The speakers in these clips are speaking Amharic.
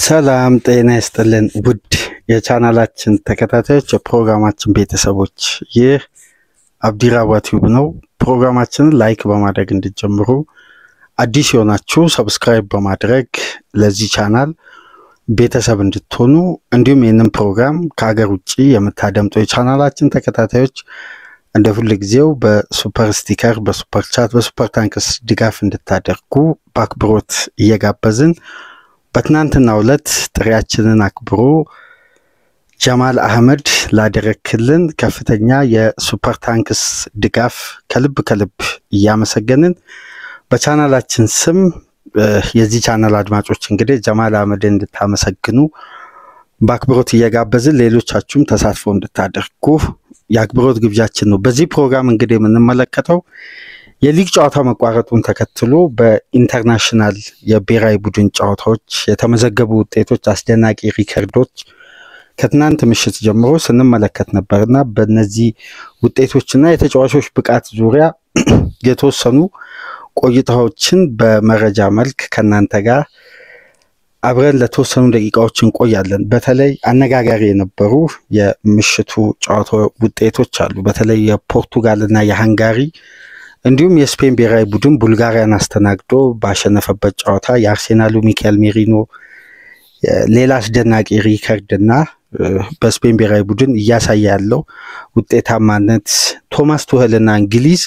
ሰላም ጤና ይስጥልን ውድ የቻናላችን ተከታታዮች የፕሮግራማችን ቤተሰቦች ይህ አብዲራዋ ቲዩብ ነው። ፕሮግራማችንን ላይክ በማድረግ እንድትጀምሩ አዲስ የሆናችሁ ሰብስክራይብ በማድረግ ለዚህ ቻናል ቤተሰብ እንድትሆኑ እንዲሁም ይህንን ፕሮግራም ከሀገር ውጪ የምታደምጡ የቻናላችን ተከታታዮች እንደ ሁሉ ጊዜው በሱፐር ስቲከር በሱፐር ቻት በሱፐር ታንክስ ድጋፍ እንድታደርጉ በአክብሮት እየጋበዝን በትናንትናው ዕለት ጥሪያችንን አክብሮ ጀማል አህመድ ላደረክልን ከፍተኛ የሱፐር ታንክስ ድጋፍ ከልብ እያመሰገንን በቻናላችን ስም የዚህ ቻናል አድማጮች እንግዲህ ጀማል አህመድን እንድታመሰግኑ በአክብሮት እየጋበዝን ሌሎቻችሁም ተሳትፎ እንድታደርጉ የአክብሮት ግብዣችን ነው። በዚህ ፕሮግራም እንግዲህ የምንመለከተው የሊግ ጨዋታ መቋረጡን ተከትሎ በኢንተርናሽናል የብሔራዊ ቡድን ጨዋታዎች የተመዘገቡ ውጤቶች አስደናቂ ሪከርዶች ከትናንት ምሽት ጀምሮ ስንመለከት ነበርና በእነዚህ ውጤቶችና የተጫዋቾች ብቃት ዙሪያ የተወሰኑ ቆይታዎችን በመረጃ መልክ ከናንተ ጋር አብረን ለተወሰኑ ደቂቃዎች እንቆያለን። በተለይ አነጋጋሪ የነበሩ የምሽቱ ጨዋታ ውጤቶች አሉ። በተለይ የፖርቱጋልና የሃንጋሪ እንዲሁም የስፔን ብሔራዊ ቡድን ቡልጋሪያን አስተናግዶ ባሸነፈበት ጨዋታ የአርሴናሉ ሚካኤል ሜሪኖ ሌላ አስደናቂ ሪከርድና በስፔን ብሔራዊ ቡድን እያሳየ ያለው ውጤታማነት ቶማስ ቱሄልና እንግሊዝ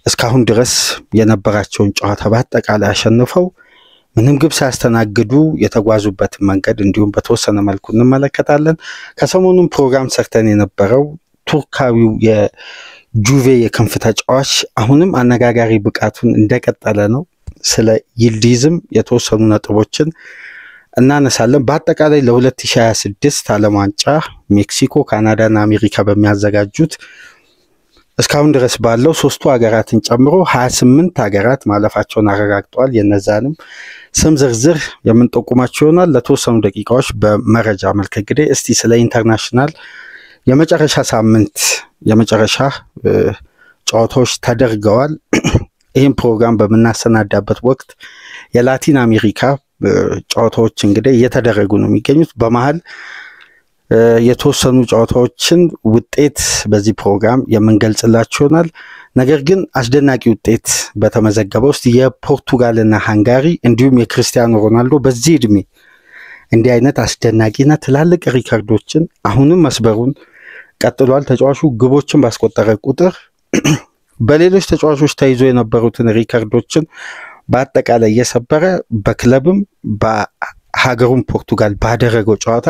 እስካሁን ድረስ የነበራቸውን ጨዋታ በአጠቃላይ አሸንፈው ምንም ግብ ሳያስተናግዱ የተጓዙበት መንገድ እንዲሁም በተወሰነ መልኩ እንመለከታለን። ከሰሞኑን ፕሮግራም ሰርተን የነበረው ቱርካዊው የጁቬ የክንፍ ተጫዋች አሁንም አነጋጋሪ ብቃቱን እንደቀጠለ ነው። ስለ ይልዲዝም የተወሰኑ ነጥቦችን እናነሳለን። በአጠቃላይ ለ2026 ዓለም ዋንጫ ሜክሲኮ፣ ካናዳና አሜሪካ በሚያዘጋጁት እስካሁን ድረስ ባለው ሶስቱ ሀገራትን ጨምሮ 28 ሀገራት ማለፋቸውን አረጋግጠዋል። የነዛንም ስም ዝርዝር የምንጠቁማቸው ይሆናል። ለተወሰኑ ደቂቃዎች በመረጃ መልክ እንግዲህ እስቲ ስለ ኢንተርናሽናል የመጨረሻ ሳምንት የመጨረሻ ጨዋታዎች ተደርገዋል። ይህም ፕሮግራም በመናሰናዳበት ወቅት የላቲን አሜሪካ ጨዋታዎች እንግዲህ እየተደረጉ ነው የሚገኙት። በመሃል የተወሰኑ ጨዋታዎችን ውጤት በዚህ ፕሮግራም የምንገልጽላችሁ ይሆናል። ነገር ግን አስደናቂ ውጤት በተመዘገበው ውስጥ የፖርቱጋልና ሃንጋሪ እንዲሁም የክርስቲያኖ ሮናልዶ በዚህ እድሜ እንዲህ አይነት አስደናቂና ትላልቅ ሪከርዶችን አሁንም መስበሩን ቀጥሏል። ተጫዋቹ ግቦችን ባስቆጠረ ቁጥር በሌሎች ተጫዋቾች ተይዞ የነበሩትን ሪከርዶችን በአጠቃላይ እየሰበረ በክለብም በሀገሩም ፖርቱጋል ባደረገው ጨዋታ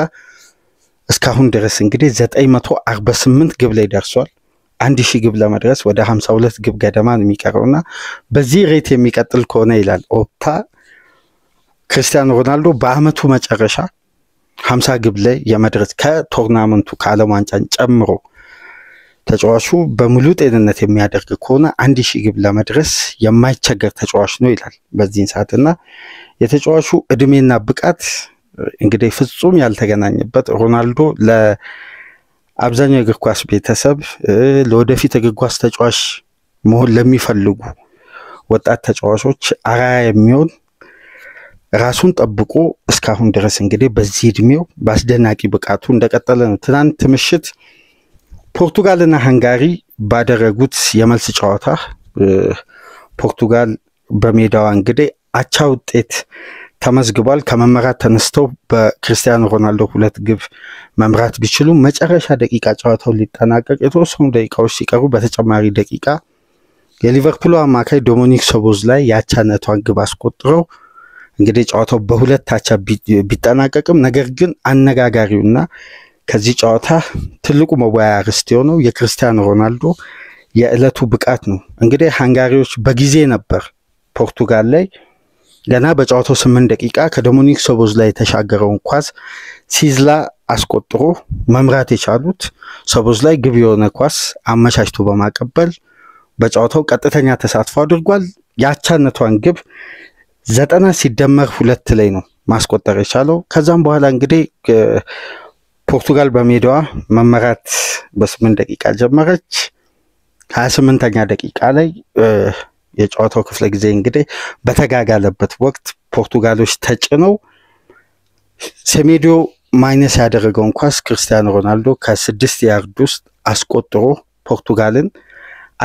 እስካሁን ድረስ እንግዲህ 948 ግብ ላይ ደርሷል። 1000 ግብ ለመድረስ ወደ 52 ግብ ገደማ ነው የሚቀረውና በዚህ ሬት የሚቀጥል ከሆነ ይላል ኦፕታ ክርስቲያኖ ሮናልዶ በአመቱ መጨረሻ 50 ግብ ላይ የመድረስ ከቶርናመንቱ ከዓለም ዋንጫን ጨምሮ ተጫዋቹ በሙሉ ጤንነት የሚያደርግ ከሆነ 1000 ግብ ለመድረስ የማይቸገር ተጫዋች ነው ይላል በዚህን ሰዓትና የተጫዋቹ እድሜና ብቃት እንግዲህ ፍጹም ያልተገናኘበት ሮናልዶ ለአብዛኛው የእግር ኳስ ቤተሰብ ለወደፊት እግር ኳስ ተጫዋች መሆን ለሚፈልጉ ወጣት ተጫዋቾች አርአያ የሚሆን ራሱን ጠብቆ እስካሁን ድረስ እንግዲህ በዚህ እድሜው በአስደናቂ ብቃቱ እንደቀጠለ ነው። ትናንት ምሽት ፖርቱጋልና ሃንጋሪ ባደረጉት የመልስ ጨዋታ ፖርቱጋል በሜዳዋ እንግዲህ አቻ ውጤት ተመዝግቧል። ከመመራት ተነስተው በክርስቲያኖ ሮናልዶ 2 ግብ መምራት ቢችሉ መጨረሻ ደቂቃ ጨዋታው ሊጠናቀቅ የተወሰኑ ደቂቃዎች ሲቀሩ በተጨማሪ ደቂቃ የሊቨርፑል አማካይ ዶሚኒክ ሶቦስላይ ያቻነቷን ግብ አስቆጥረው እንግዲህ ጨዋታው በሁለት አቻ ቢጠናቀቅም ነገር ግን አነጋጋሪውና ከዚህ ጨዋታ ትልቁ መወያያ ርዕስ የሆነው የክርስቲያኖ ሮናልዶ የዕለቱ ብቃት ነው። እንግዲህ ሃንጋሪዎች በጊዜ ነበር ፖርቱጋል ላይ ገና በጨዋታው 8 ደቂቃ ከዶሚኒክ ሶቦስላይ የተሻገረውን ኳስ ሲዝላ አስቆጥሮ መምራት የቻሉት። ሶቦስላይ ግብ የሆነ ኳስ አመቻችቶ በማቀበል በጨዋታው ቀጥተኛ ተሳትፎ አድርጓል። ያቻነቷን ግብ 90 ሲደመር 2 ላይ ነው ማስቆጠር የቻለው። ከዛም በኋላ እንግዲህ ፖርቱጋል በሜዳዋ መመራት በ8 ደቂቃ ጀመረች። 28ኛ ደቂቃ ላይ የጨዋታው ክፍለ ጊዜ እንግዲህ በተጋጋለበት ወቅት ፖርቱጋሎች ተጭነው ሴሜዲዮ ማይነስ ያደረገውን ኳስ ክርስቲያኖ ሮናልዶ ከ6 ያርድ ውስጥ አስቆጥሮ ፖርቱጋልን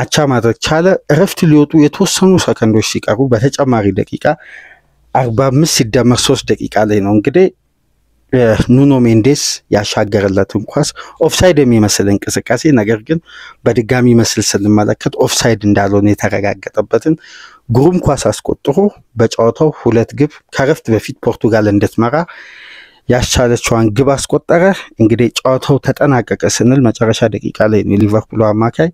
አቻ ማድረግ ቻለ። እረፍት ሊወጡ የተወሰኑ ሰከንዶች ሲቀሩ በተጨማሪ ደቂቃ 45 ሲደመር 3 ደቂቃ ላይ ነው እንግዲህ ኑኖ ሜንዴስ ያሻገረለትን ኳስ ኦፍሳይድ የሚመስል እንቅስቃሴ ነገር ግን በድጋሚ መስል ስንመለከት ኦፍሳይድ እንዳልሆነ የተረጋገጠበትን ግሩም ኳስ አስቆጥሮ በጨዋታው 2 ግብ ከረፍት በፊት ፖርቱጋል እንድትመራ ያስቻለችዋን ግብ አስቆጠረ። እንግዲህ ጨዋታው ተጠናቀቀ ስንል መጨረሻ ደቂቃ ላይ ነው ሊቨርፑል አማካይ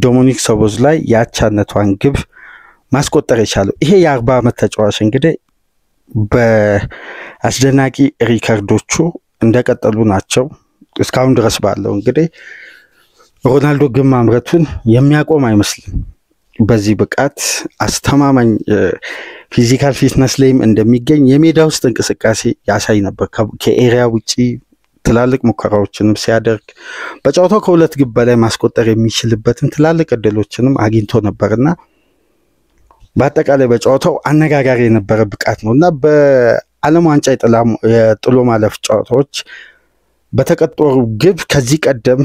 ዶሚኒክ ሶቦስላይ ያቻነቷን ግብ ማስቆጠር የቻለው። ይሄ የ40 ዓመት ተጫዋች እንግዲህ በአስደናቂ ሪከርዶቹ እንደቀጠሉ ናቸው እስካሁን ድረስ ባለው። እንግዲህ ሮናልዶ ግብ ማምረቱን የሚያቆም አይመስልም። በዚህ ብቃት አስተማማኝ ፊዚካል ፊትነስ ላይም እንደሚገኝ የሜዳ ውስጥ እንቅስቃሴ ያሳይ ነበር። ከኤሪያ ውጪ ትላልቅ ሙከራዎችንም ሲያደርግ በጨዋታው ከ2 ግብ በላይ ማስቆጠር የሚችልበትን ትላልቅ እድሎችንም አግኝቶ ነበርና በአጠቃላይ በጨዋታው አነጋጋሪ የነበረ ብቃት ነውና በዓለም ዋንጫ የጥሎ ማለፍ ጨዋታዎች በተቀጠሩ ግብ ከዚህ ቀደም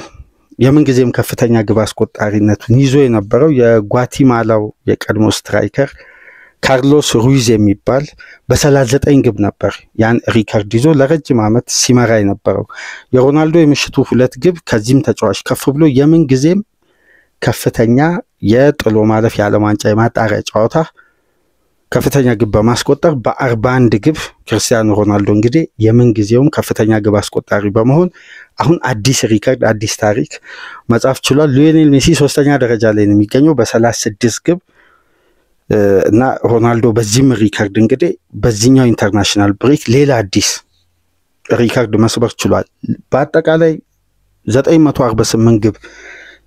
የምን ጊዜም ከፍተኛ ግብ አስቆጣሪነቱን ይዞ የነበረው የጓቲማላው የቀድሞ ስትራይከር ካርሎስ ሩይዝ የሚባል በ39 ግብ ነበር ያን ሪከርድ ይዞ ለረጅም ዓመት ሲመራ የነበረው። የሮናልዶ የምሽቱ 2 ግብ ከዚህም ተጫዋች ከፍ ብሎ የምን ጊዜም ከፍተኛ የጥሎ ማለፍ የዓለም ዋንጫ የማጣሪያ ጨዋታ ከፍተኛ ግብ በማስቆጠር በ41 ግብ ክርስቲያኖ ሮናልዶ እንግዲህ የምን ጊዜውም ከፍተኛ ግብ አስቆጣሪ በመሆን አሁን አዲስ ሪከርድ አዲስ ታሪክ መጻፍ ችሏል። ሊዮኔል ሜሲ 3ኛ ደረጃ ላይ ነው የሚገኘው በ36 ግብ እና ሮናልዶ በዚህም ሪከርድ እንግዲህ በዚህኛው ኢንተርናሽናል ብሬክ ሌላ አዲስ ሪከርድ መስበር ችሏል። በአጠቃላይ 948 ግብ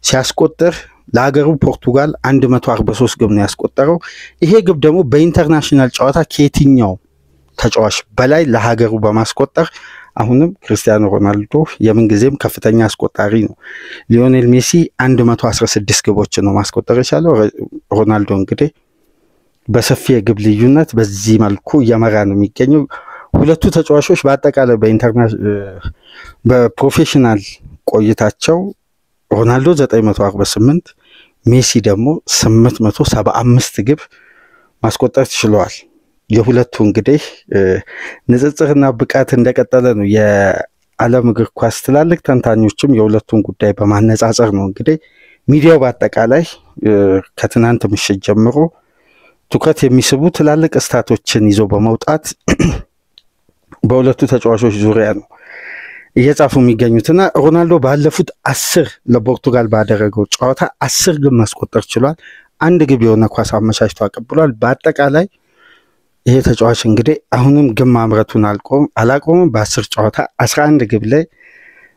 ሲያስቆጥር ለሀገሩ ፖርቱጋል 143 ግብ ነው ያስቆጠረው። ይሄ ግብ ደግሞ በኢንተርናሽናል ጨዋታ ከየትኛው ተጫዋች በላይ ለሀገሩ በማስቆጠር አሁንም ክርስቲያኖ ሮናልዶ የምን ጊዜም ከፍተኛ አስቆጣሪ ነው። ሊዮኔል ሜሲ 116 ግቦች ነው ማስቆጠር የቻለው። ሮናልዶ እንግዲህ በሰፊ የግብ ልዩነት በዚህ መልኩ እየመራ ነው የሚገኘው። ሁለቱ ተጫዋቾች በአጠቃላይ በፕሮፌሽናል ቆይታቸው ሮናልዶ 948 ሜሲ ደግሞ 875 ግብ ማስቆጠር ችለዋል። የሁለቱ እንግዲህ ንጽጽርና ብቃት እንደቀጠለ ነው። የዓለም እግር ኳስ ትላልቅ ተንታኞችም የሁለቱን ጉዳይ በማነጻጸር ነው እንግዲህ ሚዲያው በአጠቃላይ ከትናንት ምሽት ጀምሮ ትኩረት የሚስቡ ትላልቅ ስታቶችን ይዞ በመውጣት በሁለቱ ተጫዋቾች ዙሪያ ነው እየጻፉ የሚገኙትና ሮናልዶ ባለፉት 10 ለፖርቱጋል ባደረገው ጨዋታ 10 ግብ ማስቆጠር ችሏል። 1 ግብ የሆነ ኳስ አመቻችቶ አቀብሏል። በአጠቃላይ ይሄ ተጫዋች እንግዲህ አሁንም ግብ ማምረቱን አላቆመም። በ10 ጨዋታ 11 ግብ ላይ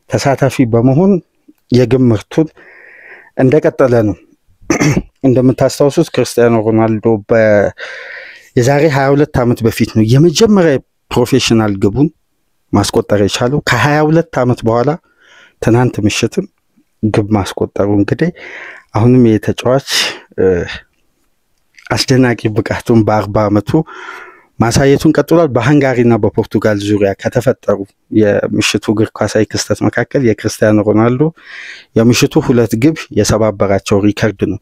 ተሳታፊ በመሆን የግብ ምርቱን እንደቀጠለ ነው። እንደምታስታውሱት ክርስቲያኖ ሮናልዶ የዛሬ 22 ዓመት በፊት ነው የመጀመሪያ ፕሮፌሽናል ግቡን ማስቆጠር የቻለው። ከ22 ዓመት በኋላ ትናንት ምሽትም ግብ ማስቆጠሩ እንግዲህ አሁንም የተጫዋች አስደናቂ ብቃቱን በ40 ዓመቱ ማሳየቱን ቀጥሏል። በሃንጋሪና በፖርቱጋል ዙሪያ ከተፈጠሩ የምሽቱ እግር ኳሳዊ ክስተት መካከል የክርስቲያኖ ሮናልዶ የምሽቱ 2 ግብ የሰባበራቸው ሪከርድ ነው።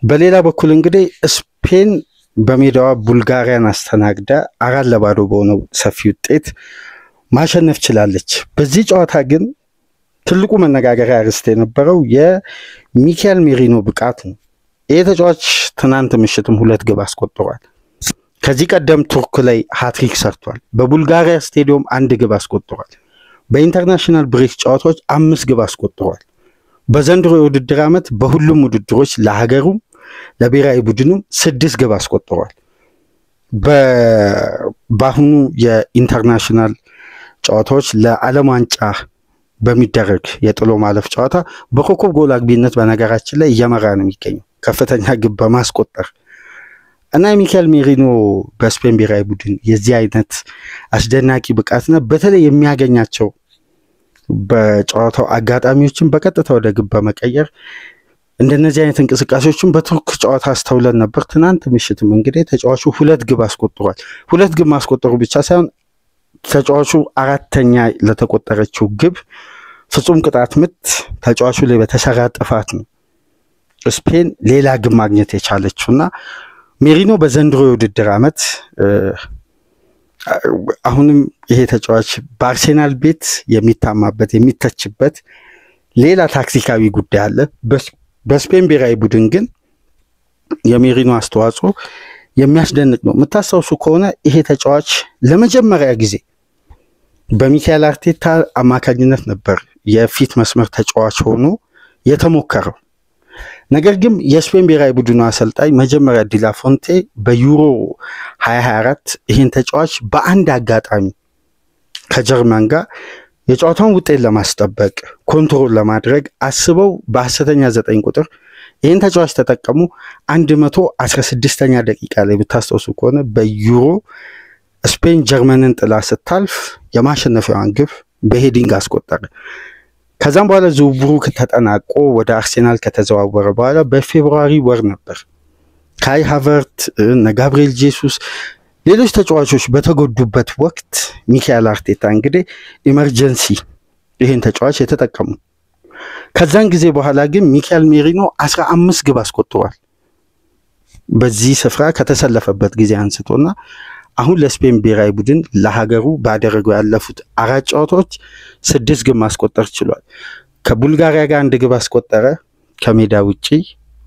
በሌላ በኩል እንግዲህ ስፔን በሜዳዋ ቡልጋሪያን አስተናግዳ 4-0 በሆነው ሰፊ ውጤት ማሸነፍ ችላለች። በዚህ ጨዋታ ግን ትልቁ መነጋገሪያ ርዕስ የነበረው የሚካኤል ሜሪኖ ብቃት ነው። ይህ ተጫዋች ትናንት ምሽትም 2 ግብ አስቆጥሯል። ከዚህ ቀደም ቱርክ ላይ ሃትሪክ ሰርቷል። በቡልጋሪያ ስቴዲየም 1 ግብ አስቆጥሯል። በኢንተርናሽናል ብሬክ ጨዋታዎች 5 ግብ አስቆጥሯል። በዘንድሮ የውድድር ዓመት በሁሉም ውድድሮች ለሀገሩም ለብሔራዊ ቡድኑም 6 ግብ አስቆጥሯል። በአሁኑ የኢንተርናሽናል ጨዋታዎች ለዓለም ዋንጫ በሚደረግ የጥሎ ማለፍ ጨዋታ በኮከብ ጎል አግቢነት በነገራችን ላይ እየመራ ነው የሚገኘው ከፍተኛ ግብ በማስቆጠር እና የሚካኤል ሜሪኖ በስፔን ብሔራዊ ቡድን የዚህ አይነት አስደናቂ ብቃትና በተለይ የሚያገኛቸው በጨዋታው አጋጣሚዎችን በቀጥታ ወደ ግብ በመቀየር እንደነዚህ አይነት እንቅስቃሴዎችን በቱርክ ጨዋታ አስተውለን ነበር። ትናንት ምሽትም እንግዲህ ተጫዋቹ 2 ግብ አስቆጥሯል። 2 ግብ ማስቆጠሩ ብቻ ሳይሆን ተጫዋቹ አራተኛ ለተቆጠረችው ግብ ፍጹም ቅጣት ምት ተጫዋቹ ላይ በተሰራ ጥፋት ነው ስፔን ሌላ ግብ ማግኘት የቻለችውና ሜሪኖ በዘንድሮ የውድድር ዓመት አሁንም ይሄ ተጫዋች በአርሴናል ቤት የሚታማበት የሚተችበት ሌላ ታክቲካዊ ጉዳይ አለ። በስፔን ብሔራዊ ቡድን ግን የሜሪኖ አስተዋጽኦ የሚያስደንቅ ነው። የምታስታውሱ ከሆነ ይሄ ተጫዋች ለመጀመሪያ ጊዜ በሚካኤል አርቴታ አማካኝነት ነበር የፊት መስመር ተጫዋች ሆኖ የተሞከረው። ነገር ግን የስፔን ብሔራዊ ቡድኑ አሰልጣኝ መጀመሪያ ዲላፎንቴ በዩሮ 2024 ይሄን ተጫዋች በአንድ አጋጣሚ ከጀርመን ጋር የጨዋታውን ውጤት ለማስጠበቅ ኮንትሮል ለማድረግ አስበው በሐሰተኛ 9 ቁጥር ይሄን ተጫዋች ተጠቀሙ። 116ኛ ደቂቃ ላይ ብታስተውሱ ከሆነ በዩሮ ስፔን ጀርመንን ጥላ ስታልፍ የማሸነፊያዋን ግብ በሄዲንግ አስቆጠረ። ከዛም በኋላ ዝውውሩ ተጠናቆ ወደ አርሴናል ከተዘዋወረ በኋላ በፌብሩዋሪ ወር ነበር ካይ ሃቨርት እና ጋብሪኤል ጄሱስ ሌሎች ተጫዋቾች በተጎዱበት ወቅት ሚካኤል አርቴታ እንግዲህ ኢመርጀንሲ ይሄን ተጫዋች የተጠቀሙ። ከዛን ጊዜ በኋላ ግን ሚካኤል ሜሪኖ 15 ግብ አስቆጥሯል በዚህ ስፍራ ከተሰለፈበት ጊዜ አንስቶና አሁን ለስፔን ብሔራዊ ቡድን ለሀገሩ ባደረገው ያለፉት 4 ጨዋታዎች 6 ግብ ማስቆጠር ችሏል። ከቡልጋሪያ ጋር 1 ግብ አስቆጠረ ከሜዳ ውጪ።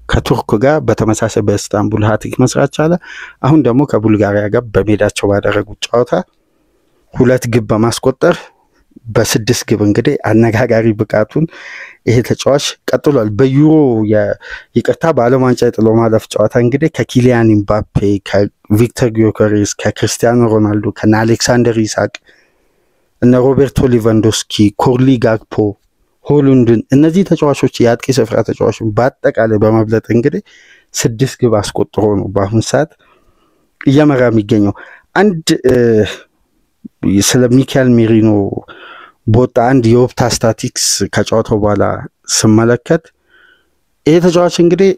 ከቱርክ ጋር በተመሳሳይ በኢስታንቡል ሃትሪክ መስራት ቻለ። አሁን ደግሞ ከቡልጋሪያ ጋር በሜዳቸው ባደረጉት ጨዋታ 2 ግብ በማስቆጠር በ6 ግብ እንግዲህ አነጋጋሪ ብቃቱን ይሄ ተጫዋች ቀጥሏል። በዩሮ ይቅርታ በዓለም ዋንጫ የጥሎ ማለፍ ጨዋታ እንግዲህ ከኪሊያን ኢምባፔ፣ ከቪክተር ጊዮከሬስ፣ ከክርስቲያኖ ሮናልዶ፣ ከና አሌክሳንደር ኢሳቅ እና ሮቤርቶ ሌቫንዶስኪ፣ ኮርሊ ጋክፖ፣ ሆሉንድን እነዚህ ተጫዋቾች የአጥቂ ስፍራ ተጫዋቾች በአጠቃላይ በመብለጥ እንግዲህ 6 ግብ አስቆጥሮ ነው በአሁን ሰዓት እየመራ የሚገኘው። አንድ ስለ ሚካኤል ሜሪኖ ቦታ አንድ የኦፕታ ስታቲክስ ከጨዋታው በኋላ ስመለከት ይሄ ተጫዋች እንግዲህ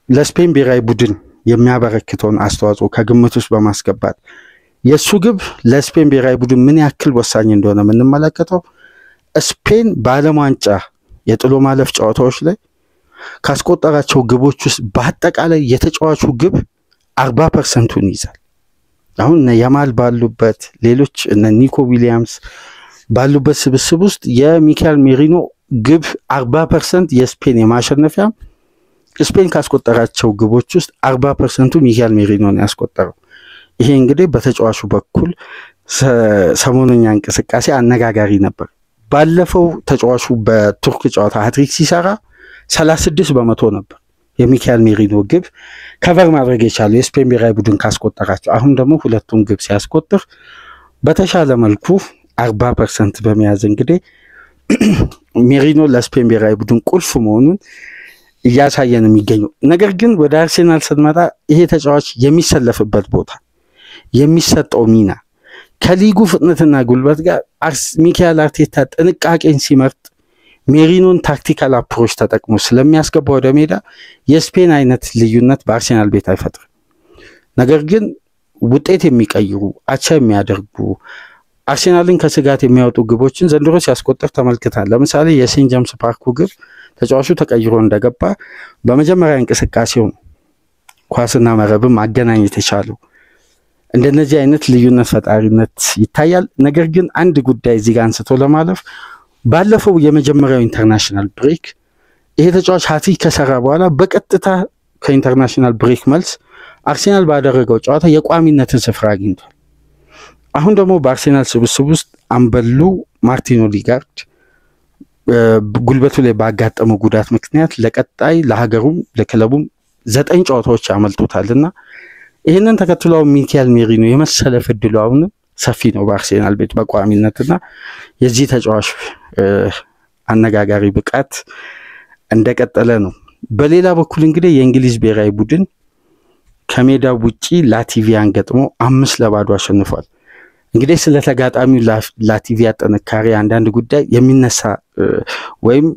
ለስፔን ብሔራዊ ቡድን የሚያበረክተውን አስተዋጽኦ ከግምት ውስጥ በማስገባት የሱ ግብ ለስፔን ብሔራዊ ቡድን ምን ያክል ወሳኝ እንደሆነ የምንመለከተው ስፔን በዓለም ዋንጫ የጥሎ ማለፍ ጨዋታዎች ላይ ካስቆጠራቸው ግቦች ውስጥ በአጠቃላይ የተጫዋቹ ግብ 40%ን ይዛል። አሁን ያማል ባሉበት ሌሎች እነ ኒኮ ዊሊያምስ ባሉበት ስብስብ ውስጥ የሚካኤል ሜሪኖ ግብ 40% የስፔን የማሸነፊያ ስፔን ካስቆጠራቸው ግቦች ውስጥ 40%ቱ ሚካኤል ሜሪኖ ነው ያስቆጠረው። ይሄ እንግዲህ በተጫዋቹ በኩል ሰሞኑኛ እንቅስቃሴ አነጋጋሪ ነበር። ባለፈው ተጫዋቹ በቱርክ ጨዋታ ሃትሪክ ሲሰራ 36% ነበር የሚካኤል ሜሪኖ ግብ ከቨር ማድረግ የቻለው የስፔን ብሔራዊ ቡድን ካስቆጠራቸው። አሁን ደግሞ ሁለቱም ግብ ሲያስቆጥር በተሻለ መልኩ 40% በመያዝ እንግዲህ ሜሪኖ ለስፔን ብሔራዊ ቡድን ቁልፍ መሆኑን እያሳየን የሚገኘው። ነገር ግን ወደ አርሴናል ስንመጣ ይሄ ተጫዋች የሚሰለፍበት ቦታ የሚሰጠው ሚና ከሊጉ ፍጥነትና ጉልበት ጋር ሚካኤል አርቴታ ጥንቃቄን ሲመርጥ ሜሪኖን ታክቲካል አፕሮች ተጠቅሞ ስለሚያስገባ ወደ ሜዳ የስፔን አይነት ልዩነት በአርሴናል ቤት አይፈጥርም። ነገር ግን ውጤት የሚቀይሩ አቻ የሚያደርጉ አርሴናልን ከስጋት የሚያወጡ ግቦችን ዘንድሮ ሲያስቆጥር ተመልክተናል። ለምሳሌ የሴንት ጄምስ ፓርኩ ግብ ተጫዋቹ ተቀይሮ እንደገባ በመጀመሪያ እንቅስቃሴው ኳስና መረብም ማገናኘት የቻለው እንደነዚህ አይነት ልዩነት ፈጣሪነት ይታያል። ነገር ግን አንድ ጉዳይ እዚህ ጋር አንስቶ ለማለፍ ባለፈው የመጀመሪያው ኢንተርናሽናል ብሬክ ይሄ ተጫዋች ሃትሪክ ከሰራ በኋላ በቀጥታ ከኢንተርናሽናል ብሬክ መልስ አርሴናል ባደረገው ጨዋታ የቋሚነትን ስፍራ አግኝቷል። አሁን ደግሞ በአርሴናል ስብስብ ውስጥ አምበሉ ማርቲን ኦዴጋርድ ጉልበቱ ላይ ባጋጠመው ጉዳት ምክንያት ለቀጣይ ለሀገሩም ለክለቡም 9 ጨዋታዎች ያመልጡታልና ይሄንን ተከትሎ ሚካኤል ሜሪኖ የመሰለፍ ዕድሉ አሁን ሰፊ ነው በአርሴናል ቤት በቋሚነትና የዚህ ተጫዋች አነጋጋሪ ብቃት እንደቀጠለ ነው። በሌላ በኩል እንግዲህ የእንግሊዝ ብሔራዊ ቡድን ከሜዳው ውጪ ላቲቪያን ገጥሞ 5-0 አሸንፏል። እንግዲህ ስለ ተጋጣሚው ላቲቪያ ጥንካሬ አንዳንድ ጉዳይ የሚነሳ ወይም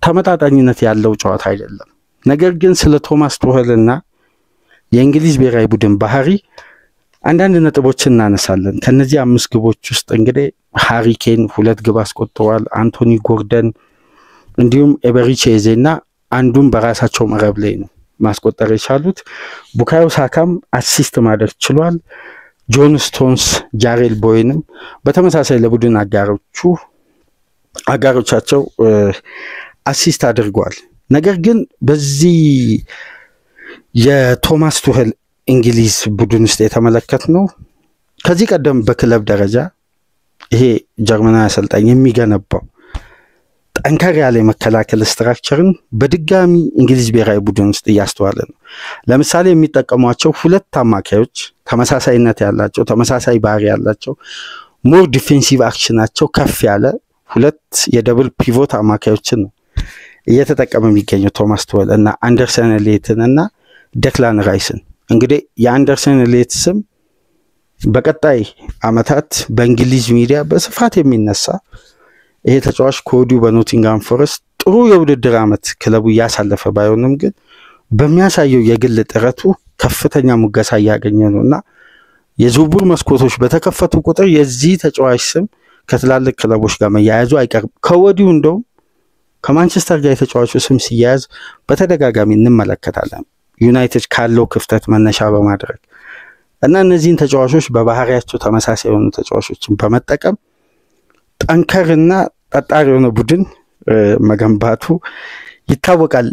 ተመጣጣኝነት ያለው ጨዋታ አይደለም። ነገር ግን ስለ ቶማስ ቱኸልና የእንግሊዝ ብሔራዊ ቡድን ባህሪ አንዳንድ ነጥቦችን እናነሳለን። ከነዚህ 5 ግቦች ውስጥ እንግዲህ ሃሪ ኬን 2 ግብ አስቆጥረዋል። አንቶኒ ጎርደን እንዲሁም ኤበሪቺ ኤዜና አንዱን በራሳቸው መረብ ላይ ነው ማስቆጠር የቻሉት። ቡካዮ ሳካም አሲስት ማድረግ ችሏል። ጆን ስቶንስ፣ ጃሬል ቦይንም በተመሳሳይ ለቡድን አጋሮቻቸው አሲስት አድርገዋል። ነገር ግን በዚህ የቶማስ ቱኸል እንግሊዝ ቡድን ውስጥ የተመለከትነው ከዚህ ቀደም በክለብ ደረጃ ይሄ ጀርመናዊ አሰልጣኝ የሚገነባው ጠንካራ ያለ መከላከል ስትራክቸርን በድጋሚ እንግሊዝ ብሔራዊ ቡድን ውስጥ እያስተዋለ ነው። ለምሳሌ የሚጠቀሟቸው 2 አማካዮች ተመሳሳይነት ያላቸው ተመሳሳይ ባህሪ ያላቸው ሞር ዲፌንሲቭ አክሽናቸው ከፍ ያለ 2 የደብል ፒቮት አማካዮችን ነው እየተጠቀመ የሚገኘው ቶማስ ቱኸል እና አንደርሰን ኤሊየትን እና ደክላን ራይስን። እንግዲህ የአንደርሰን ኤሊየት ስም በቀጣይ አመታት በእንግሊዝ ሚዲያ በስፋት የሚነሳ ይሄ ተጫዋች ኮዲው በኖቲንጋም ፎረስት ጥሩ የውድድር አመት ክለቡ ያሳለፈ ባይሆንም ግን በሚያሳየው የግል ጥረቱ ከፍተኛ ሙገሳ ያገኘ ነውና የዝውውር መስኮቶች በተከፈቱ ቁጥር የዚህ ተጫዋች ስም ከትላልቅ ክለቦች ጋር መያያዙ አይቀርም። ከወዲሁ እንደውም ከማንቸስተር ጋር የተጫዋቹ ስም ሲያያዝ በተደጋጋሚ እንመለከታለን። ዩናይትድ ካለው ክፍተት መነሻ በማድረግ እና እነዚህን ተጫዋቾች በባህሪያቸው ተመሳሳይ የሆኑ ተጫዋቾችን በመጠቀም ጠንካራና ጠጣሪ የሆነ ቡድን መገንባቱ ይታወቃል።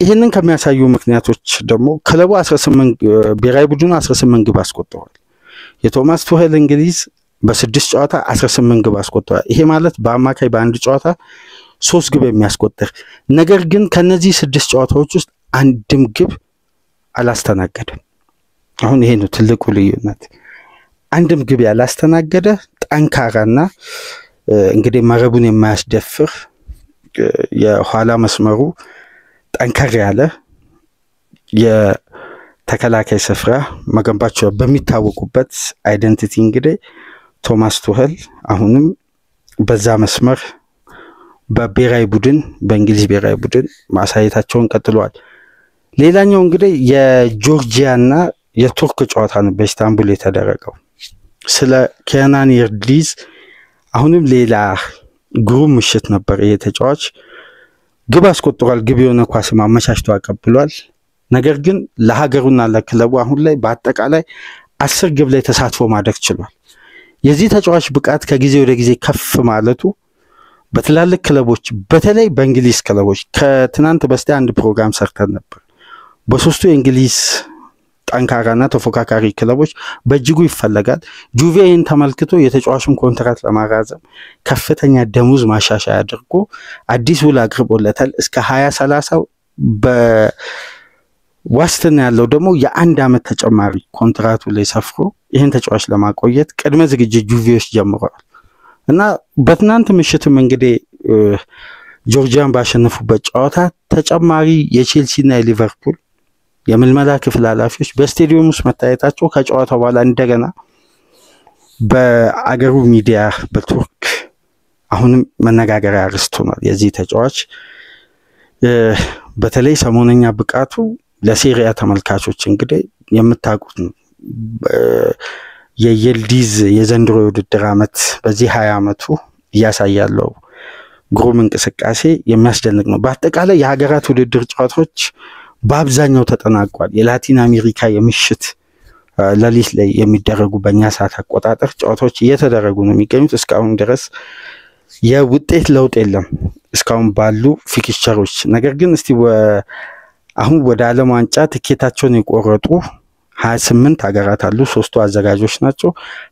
ይሄንን ከሚያሳዩ ምክንያቶች ደግሞ ክለቡ 18 ብሔራዊ ቡድኑ 18 ግብ አስቆጥሯል። የቶማስ ቱኸል እንግሊዝ በ6 ጨዋታ 18 ግብ አስቆጥሯል። ይሄ ማለት በአማካይ በአንድ ጨዋታ 3 ግብ የሚያስቆጥር ነገር ግን ከነዚህ 6 ጨዋታዎች ውስጥ አንድም ግብ አላስተናገደም። አሁን ይሄ ነው ትልቁ ልዩነት። አንድም ግብ ያላስተናገደ ጠንካራና እንግዲህ መረቡን የማያስደፍር የኋላ መስመሩ ጠንካራ ያለ የተከላካይ ስፍራ መገንባቸው በሚታወቁበት አይደንቲቲ እንግዲህ ቶማስ ቱኸል አሁንም በዛ መስመር በብሔራዊ ቡድን በእንግሊዝ ብሔራዊ ቡድን ማሳየታቸውን ቀጥለዋል። ሌላኛው እንግዲህ የጆርጂያና የቱርክ ጨዋታ ነው በኢስታንቡል የተደረገው። ስለ ኬናን ይርድሊዝ አሁንም ሌላ ግሩም ምሽት ነበር። የተጫዋች ግብ አስቆጥሯል። ግብ የሆነ ኳስ ማመቻችቶ አቀብሏል። ነገር ግን ለሀገሩና ለክለቡ አሁን ላይ በአጠቃላይ 10 ግብ ላይ ተሳትፎ ማድረግ ችሏል። የዚህ ተጫዋች ብቃት ከጊዜ ወደ ጊዜ ከፍ ማለቱ በትላልቅ ክለቦች በተለይ በእንግሊዝ ክለቦች ከትናንት በስቲያ አንድ ፕሮግራም ሰርተን ነበር። በሶስቱ የእንግሊዝ ጠንካራና ተፎካካሪ ክለቦች በእጅጉ ይፈለጋል። ጁቬን ተመልክቶ የተጫዋቹን ኮንትራት ለማራዘም ከፍተኛ ደሞዝ ማሻሻያ አድርጎ አዲስ ውል አቅርቦለታል። እስከ 2030 በዋስትና ያለው ደግሞ የ1 አመት ተጨማሪ ኮንትራቱ ላይ ሰፍሮ ይህን ተጫዋች ለማቆየት ቅድመ ዝግጅት ጁቬዎች ጀምረዋል እና በትናንት ምሽትም እንግዲህ ጆርጂያን ባሸነፉበት ጨዋታ ተጨማሪ የቼልሲና የሊቨርፑል የምልመላ ክፍል ኃላፊዎች በስቴዲየም ውስጥ መታየታቸው ከጨዋታው በኋላ እንደገና በአገሩ ሚዲያ በቱርክ አሁንም መነጋገሪያ ርዕስ ሆኗል። የዚህ ተጫዋች በተለይ ሰሞነኛ ብቃቱ ለሴሪያ ተመልካቾች እንግዲህ የምታውቁት ነው። የየልዲዝ የዘንድሮ የውድድር አመት በዚህ 20 አመቱ እያሳያለው ግሩም እንቅስቃሴ የሚያስደንቅ ነው። በአጠቃላይ የሀገራት ውድድር ጨዋታዎች በአብዛኛው ተጠናቋል። የላቲን አሜሪካ የምሽት ለሊት ላይ የሚደረጉ በእኛ ሰዓት አቆጣጠር ጨዋታዎች እየተደረጉ ነው የሚገኙት። እስካሁን ድረስ የውጤት ለውጥ የለም እስካሁን ባሉ ፊክስቸሮች። ነገር ግን እስቲ አሁን ወደ ዓለም ዋንጫ ትኬታቸውን የቆረጡ 28 ሀገራት አሉ። 3ቱ አዘጋጆች ናቸው።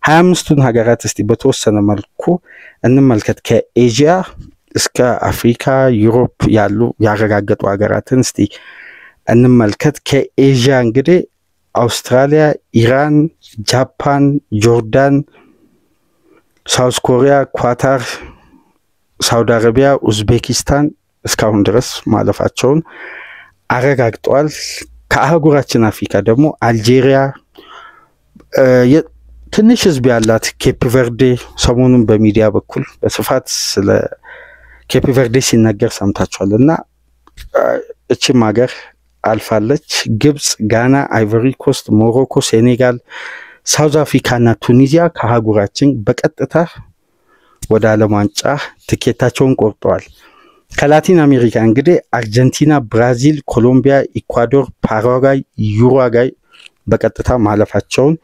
25ቱን ሀገራት እስቲ በተወሰነ መልኩ እንመልከት። ከኤዥያ እስከ አፍሪካ፣ ዩሮፕ ያሉ ያረጋገጡ ሀገራትን እስቲ እንመልከት። ከኤዥያ እንግዲህ አውስትራሊያ፣ ኢራን፣ ጃፓን፣ ጆርዳን፣ ሳውዝ ኮሪያ፣ ኳታር፣ ሳውዲ አረቢያ፣ ኡዝቤኪስታን እስካሁን ድረስ ማለፋቸውን አረጋግጠዋል። ከአህጉራችን አፍሪካ ደግሞ አልጄሪያ፣ ትንሽ ህዝብ ያላት ኬፕ ቨርዴ ሰሞኑን በሚዲያ በኩል በስፋት ስለ ኬፕ ቨርዴ ሲነገር ሰምታችኋልና እቺም ሀገር አልፋለች። ግብጽ፣ ጋና፣ አይቮሪ ኮስት፣ ሞሮኮ፣ ሴኔጋል፣ ሳውዝ አፍሪካና ቱኒዚያ ከአህጉራችን በቀጥታ ወደ ዓለም ዋንጫ ትኬታቸውን ቆርጠዋል። ከላቲን አሜሪካ እንግዲህ አርጀንቲና፣ ብራዚል፣ ኮሎምቢያ፣ ኢኳዶር፣ ፓራጓይ፣ ዩሩጓይ በቀጥታ ማለፋቸውን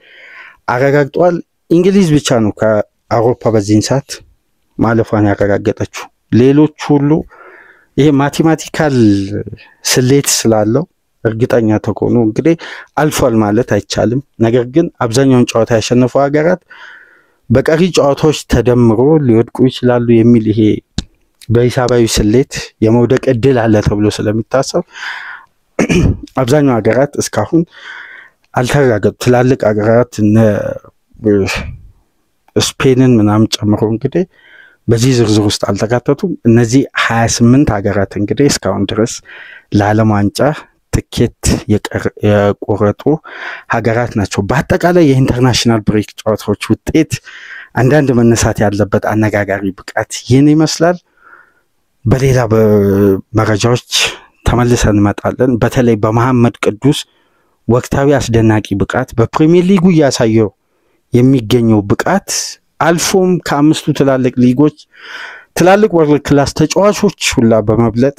አረጋግጠዋል። እንግሊዝ ብቻ ነው ከአውሮፓ በዚህን ሰዓት ማለፏን ያረጋገጠችው። ሌሎች ሁሉ ይሄ ማቴማቲካል ስሌት ስላለው እርግጠኛ ተኮኑ እንግዲህ አልፏል ማለት አይቻልም። ነገር ግን አብዛኛውን ጨዋታ ያሸነፉ ሀገራት በቀሪ ጨዋታዎች ተደምሮ ሊወድቁ ይችላሉ የሚል ይሄ በሂሳባዊ ስሌት የመውደቅ እድል አለ ተብሎ ስለሚታሰብ አብዛኛው ሀገራት እስካሁን አልተረጋገጡ። ትላልቅ ሀገራት እነ ስፔንን ምናምን ጨምሮ እንግዲህ በዚህ ዝርዝር ውስጥ አልተካተቱም። እነዚህ 28 ሀገራት እንግዲህ እስካሁን ድረስ ለዓለም ዋንጫ ትኬት የቆረጡ ሀገራት ናቸው። በአጠቃላይ የኢንተርናሽናል ብሬክ ጨዋታዎች ውጤት አንዳንድ መነሳት ያለበት አነጋጋሪ ብቃት ይህን ይመስላል። በሌላ መረጃዎች ተመልሰን እንመጣለን። በተለይ በመሐመድ ቅዱስ ወቅታዊ አስደናቂ ብቃት በፕሪሚየር ሊጉ እያሳየው የሚገኘው ብቃት አልፎም ከአምስቱ ትላልቅ ሊጎች ትላልቅ ወርልድ ክላስ ተጫዋቾች ሁላ በመብለጥ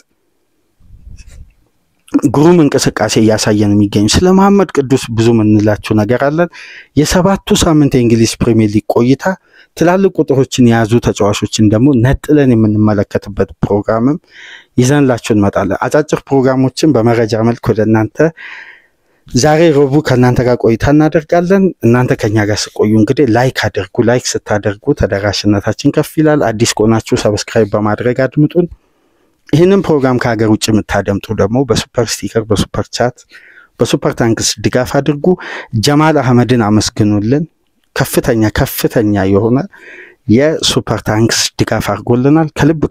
ግሩም እንቅስቃሴ እያሳየን የሚገኝ። ስለ መሐመድ ቅዱስ ብዙ ምንላችሁ ነገር አለን። የሰባቱ ሳምንት የእንግሊዝ ፕሪሚየር ሊግ ቆይታ ትላልቅ ቁጥሮችን የያዙ ተጫዋቾችን ደግሞ ነጥለን የምንመለከትበት ፕሮግራምም ይዘንላችሁ እንመጣለን። አጫጭር ፕሮግራሞችን በመረጃ መልክ ወደ እናንተ ዛሬ ረቡዕ ከእናንተ ጋር ቆይታ እናደርጋለን። እናንተ ከኛ ጋር ስቆዩ እንግዲህ ላይክ አድርጉ። ላይክ ስታደርጉ ተደራሽነታችን ከፍ ይላል። አዲስ ከሆናችሁ ሰብስክራይብ በማድረግ አድምጡን። ይህንን ፕሮግራም ከሀገር ውጭ የምታደምጡ ደግሞ በሱፐር ስቲከር፣ በሱፐር ቻት፣ በሱፐር ታንክስ ድጋፍ አድርጉ። ጀማል አህመድን አመስግኑልን። ከፍተኛ የሆነ የሱፐር ታንክስ ድጋፍ አድርጎልናል። ከልብ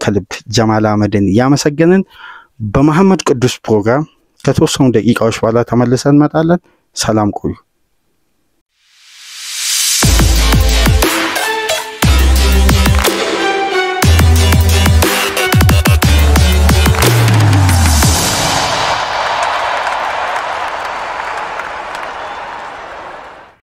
ጀማል አህመድን እያመሰገንን በመሐመድ ቅዱስ ፕሮግራም ከተወሰኑ ደቂቃዎች በኋላ ተመልሰን እንመጣለን። ሰላም ቆዩ።